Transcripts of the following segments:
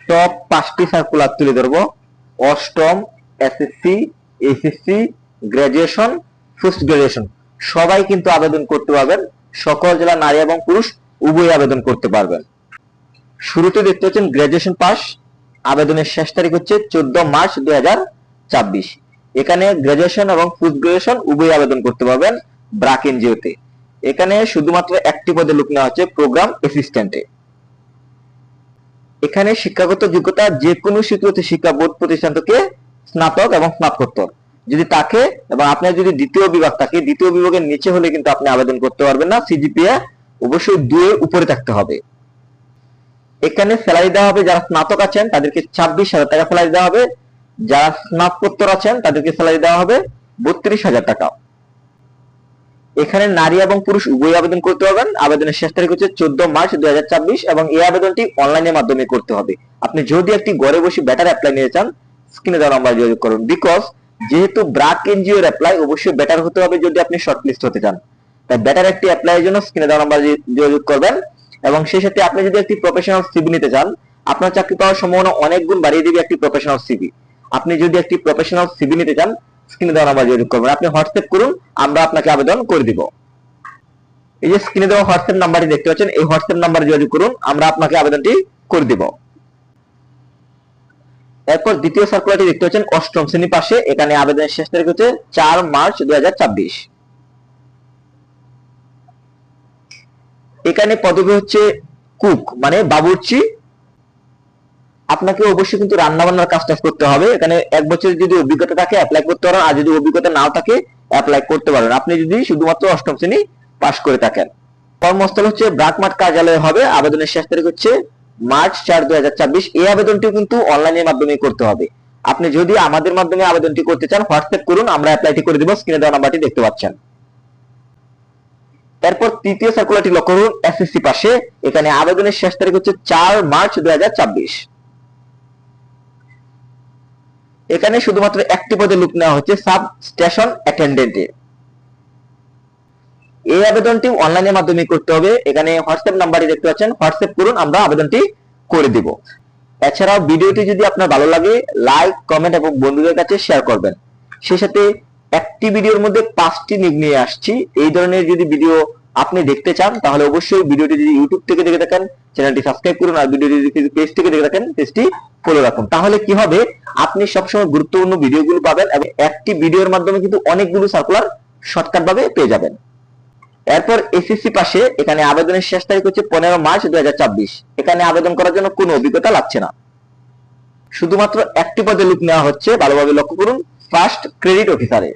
Top 5টি circular তুলে ধরবো। অষ্টম, SSC, HSC, graduation, post graduation সবাই কিন্তু আবেদন করতে পারবেন। সকল জেলা নারী এবং পুরুষ উভয় আবেদন করতে পারবেন। শুরুতে দেখতে পাচ্ছেন গ্রাজুয়েশন পাস, আবেদনের শেষ তারিখ হচ্ছে 14 মার্চ 2024। এখানে গ্রাজুয়েশন এবং পোস্ট গ্রাজুয়েশন উভয় আবেদন করতে পারবেন ব্র্যাক এনজিওতে। এখানে শুধুমাত্র একটি পদে লোক নেওয়া হচ্ছে, প্রোগ্রাম অ্যাসিস্ট্যান্টে। এখানে শিক্ষাগত যোগ্যতা যে কোনো স্বীকৃত শিক্ষা বোর্ড প্রতিষ্ঠান থেকে স্নাতক এবং স্নাতকোত্তর যদি থাকে, এবং আপনার যদি দ্বিতীয় বিভাগ থাকে, দ্বিতীয় বিভাগের নিচে হলে কিন্তু আপনি আবেদন করতে পারবেন না। সিজিপিএ অবশ্যই 2 এর উপরে থাকতে হবে। এখানে স্যালারি দেওয়া হবে, যারা স্নাতক আছেন তাদেরকে 26,000 টাকা স্যালারি দেওয়া হবে, যারা স্নাতকোত্তর আছেন তাদেরকে স্যালারি দেওয়া হবে 32,000 টাকা। এখানে নারী এবং পুরুষ উভয় আবেদন করতে পারবেন। আবেদনের শেষ তারিখ হচ্ছে 14 মার্চ 2024 এবং এই আবেদনটি অনলাইনের মাধ্যমে করতে হবে। আপনি যদি একটি ঘরে বসে বেটার অ্যাপ্লাই নিতে চান, স্ক্রিনে দেওয়া নাম্বার যোগাযোগ করুন। বিকজ যেহেতু ব্র্যাক এনজিওর অ্যাপ্লাই অবশ্যই বেটার হতে হবে যদি আপনি শর্টলিস্ট হতে চান, তাই বেটার একটি অ্যাপ্লাইয়ের জন্য স্ক্রিনে দেওয়া নাম্বার যোগাযোগ করবেন। এবং সেই সাথে আপনি যদি একটি প্রফেশনাল সিভি নিতে চান, আপনার চাকরি পাওয়ার সম্ভাবনা অনেক গুণ বাড়িয়ে দিবে একটি প্রফেশনাল সিভি। আপনি যদি একটি প্রফেশনাল সিভি নিতে চান, স্ক্রিনে দেওয়া নাম্বার যোগাযোগ করবেন। আপনি হোয়াটসঅ্যাপ করুন, আমরা আপনাকে আবেদন করে দিব। এই যে স্ক্রিনে দেওয়া হোয়াটসঅ্যাপ নাম্বারটি দেখতে পাচ্ছেন, এই হোয়াটসঅ্যাপ নাম্বারে যোগাযোগ করুন, আমরা আপনাকে আবেদনটি করে দিব। এরপর দ্বিতীয় সার্কুলারটি দেখতে পাচ্ছেন অষ্টম শ্রেণী পাশে, এখানে আবেদনের শেষ তারিখ হচ্ছে 4 মার্চ 2024। এখানে পদবি হচ্ছে কুক, মানে বাবুর্চি। আপনাকে অবশ্যই কিন্তু রান্না বান্নার কাজটা করতে হবে। এখানে 1 বছরের যদি অভিজ্ঞতা থাকে অ্যাপ্লাই করতে পারেন, আর যদি অভিজ্ঞতা নাও থাকে অ্যাপ্লাই করতে পারেন, আপনি যদি শুধুমাত্র অষ্টম শ্রেণী পাস করে থাকেন। কর্মস্থল হচ্ছে ব্র্যাকমার্ট কার্যালয়ে হবে। আবেদনের শেষ তারিখ হচ্ছে মার্চ 4, 2024। এই আবেদনটি কিন্তু অনলাইনের মাধ্যমে করতে হবে। আপনি যদি আমাদের মাধ্যমে আবেদনটি করতে চান, হোয়াটসঅ্যাপ করুন, আমরা অ্যাপ্লাইটি করে দিব। স্ক্রিনে দেওয়া নাম্বারটি দেখতে পাচ্ছেন। এরপর তৃতীয় সার্কুলারটি লক্ষ্য করুন এসএসসি পাশে, এখানে আবেদনের শেষ তারিখ হচ্ছে 4 মার্চ 2024। এখানে শুধুমাত্র একটি পদে লোক নেওয়া হচ্ছে, সাব স্টেশন অ্যাটেন্ডেন্টে। এই আবেদনটি অনলাইনের মাধ্যমে করতে হবে। এখানে হোয়াটসঅ্যাপ নাম্বারটি দেখতে পাচ্ছেন, হোয়াটসঅ্যাপ করুন, আমরা আবেদনটি করে দিব। এছাড়াও ভিডিওটি যদি আপনার ভালো লাগে, লাইক, কমেন্ট এবং বন্ধুদের কাছে শেয়ার করবেন। সেই সাথে একটি ভিডিওর মধ্যে 5টি নিয়োগ নিয়ে আসছি। এই ধরনের যদি ভিডিও আপনি দেখতে চান, তাহলে অবশ্যই ভিডিওটি যদি ইউটিউব থেকে দেখে থাকেন, চ্যানেলটি সাবস্ক্রাইব করুন, আর ভিডিওটি যদি পেজ থেকে দেখে থাকেন, পেজটি ফলো রাখুন। তাহলে কি হবে, আপনি সবসময় গুরুত্বপূর্ণ ভিডিওগুলো পাবেন এবং একটি ভিডিওর মাধ্যমে কিন্তু অনেকগুলো সার্কুলার শর্টকাট ভাবে পেয়ে যাবেন। এরপর এসএসসি পাশে, এখানে আবেদনের শেষ তারিখ হচ্ছে 15 মার্চ 2024। এখানে আবেদন করার জন্য কোনো অভিজ্ঞতা লাগছে না, শুধুমাত্র একটি পদে লোক নেওয়া হচ্ছে। ভালোভাবে লক্ষ্য করুন, ফার্স্ট ক্রেডিট অফিসারে।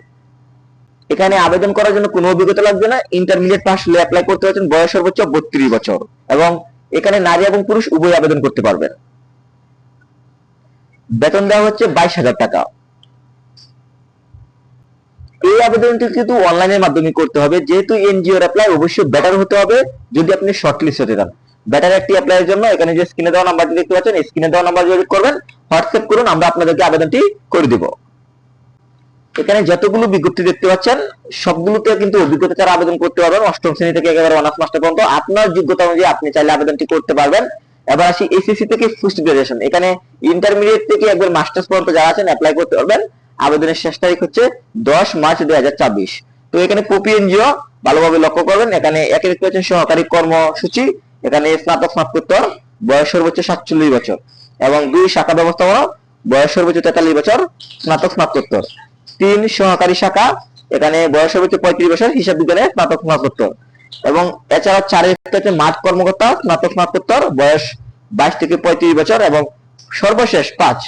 এখানে আবেদন করার জন্য কোনো অভিজ্ঞতা লাগবে না, ইন্টারমিডিয়েট পাস হলে অ্যাপ্লাই করতে পারছেন। বয়স সর্বোচ্চ 32 বছর এবং এখানে নারী এবং পুরুষ উভয় আবেদন করতে পারবেন। বেতন দেওয়া হচ্ছে 22,000 টাকা। এই আবেদনটি কিন্তু অনলাইনের মাধ্যমে করতে হবে। যেহেতু এনজিওর অ্যাপ্লাই অবশ্যই বেটার হতে হবে যদি আপনি শর্টলিস্ট হতে চান। বেটার একটি অ্যাপ্লাইয়ের জন্য এখানে যে স্ক্রিনে দেওয়া নাম্বারটি দেখতে পাচ্ছেন, এই স্ক্রিনে দেওয়া নাম্বার যোগাযোগ করবেন, হোয়াটসঅ্যাপ করুন, আমরা আপনাদেরকে আবেদনটি করে দিব। এখানে যতগুলো বিজ্ঞপ্তি দেখতে পাচ্ছেন সবগুলোতে কিন্তু অভিজ্ঞতা ছাড়া আবেদন করতে পারবেন, অষ্টম শ্রেণী থেকে একেবারে অনার্স মাস্টার পর্যন্ত। আপনার যোগ্যতা অনুযায়ী আপনি চাইলে আবেদনটি করতে পারবেন। এবার আসি এসএসসি থেকে পোস্ট গ্রাজুয়েশন। এখানে ইন্টারমিডিয়েট থেকে একবার মাস্টার্স পর্যন্ত যারা আছেন অ্যাপ্লাই করতে পারবেন। আবেদনের শেষ তারিখ হচ্ছে 10 মার্চ 2024। তো এখানে পপি এনজিও, ভালোভাবে লক্ষ্য করবেন, এখানে একে দেখতে পাচ্ছেন সহকারী কর্মসূচি। এখানে স্নাতক স্নাতকোত্তর, বয়স সর্বোচ্চ 47 বছর এবং 2 শাখা ব্যবস্থাপনা, বয়স সর্বোচ্চ 43 বছর, স্নাতক স্নাতকোত্তর। 3 সহকারী শাখা, এখানে বয়স সর্বোচ্চ 35 বছর, হিসাব বিজ্ঞানে স্নাতক স্নাতকোত্তর। এবং এছাড়া 4 হচ্ছে মাঠ কর্মকর্তা, স্নাতক স্নাতকোত্তর, বয়স 22 থেকে 35 বছর এবং সর্বশেষ 5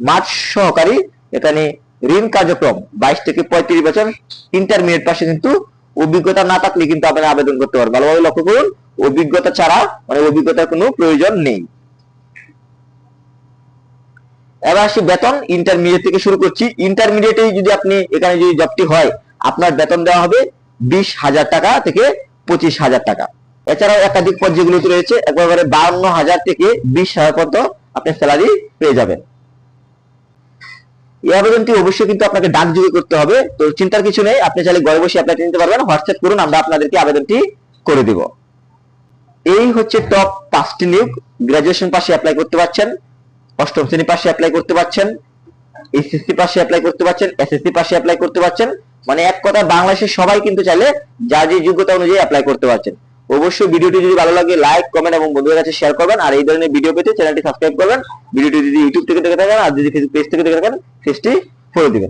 মাঠ সহকারী, এখানে ঋণ কার্যক্রম, 22 থেকে 35 বছর। ইন্টারমিডিয়েট পাশে কিন্তু অভিজ্ঞতা না থাকলে কিন্তু আপনি আবেদন করতে পারবেন। ভালোভাবে লক্ষ্য করুন, অভিজ্ঞতা ছাড়া মানে অভিজ্ঞতার কোনো প্রয়োজন নেই। এবার আসি বেতন। ইন্টারমিডিয়েট থেকে শুরু করছি। ইন্টারমিডিয়েটে যদি আপনি এখানে যদি জবটি হয়, আপনার বেতন দেওয়া হবে 20,000 টাকা থেকে 25,000 টাকা। এছাড়াও একাধিক পদ যেগুলোতে রয়েছে, একবারে 52,000 থেকে 20,000 পর্যন্ত আপনি স্যালারি পেয়ে যাবেন। এই আবেদনটি অবশ্যই কিন্তু আপনাকে ডাকযোগে করতে হবে, তো চিন্তার কিছু নেই, আপনি চাইলে ঘরে বসে অ্যাপ্লাই নিতে পারবেন। হোয়াটসঅ্যাপ করুন, আমরা আপনাদেরকে আবেদনটি করে দিব। এই হচ্ছে টপ 5টি নিয়োগ। গ্রাজুয়েশন পাশে অ্যাপ্লাই করতে পারছেন, অষ্টম শ্রেণী পাশে অ্যাপ্লাই করতে পারছেন, এইচএসসি পাশে অ্যাপ্লাই করতে পারছেন, এসএসসি পাশে অ্যাপ্লাই করতে পারছেন। মানে এক কথা বাংলাদেশের সবাই কিন্তু চাইলে যার যে যোগ্যতা অনুযায়ী অ্যাপ্লাই করতে পারছেন। অবশ্যই ভিডিওটি যদি ভালো লাগে লাইক কমেন্ট এবং বন্ধুদের কাছে শেয়ার করবেন, আর এই ধরনের ভিডিও পেতে চ্যানেলটি সাবস্ক্রাইব করবেন। ভিডিওটি যদি ইউটিউব থেকে দেখে থাকেন আর যদি ফেসবুক পেজ থেকে দেখে থাকেন পেজটি ফলো দিবেন।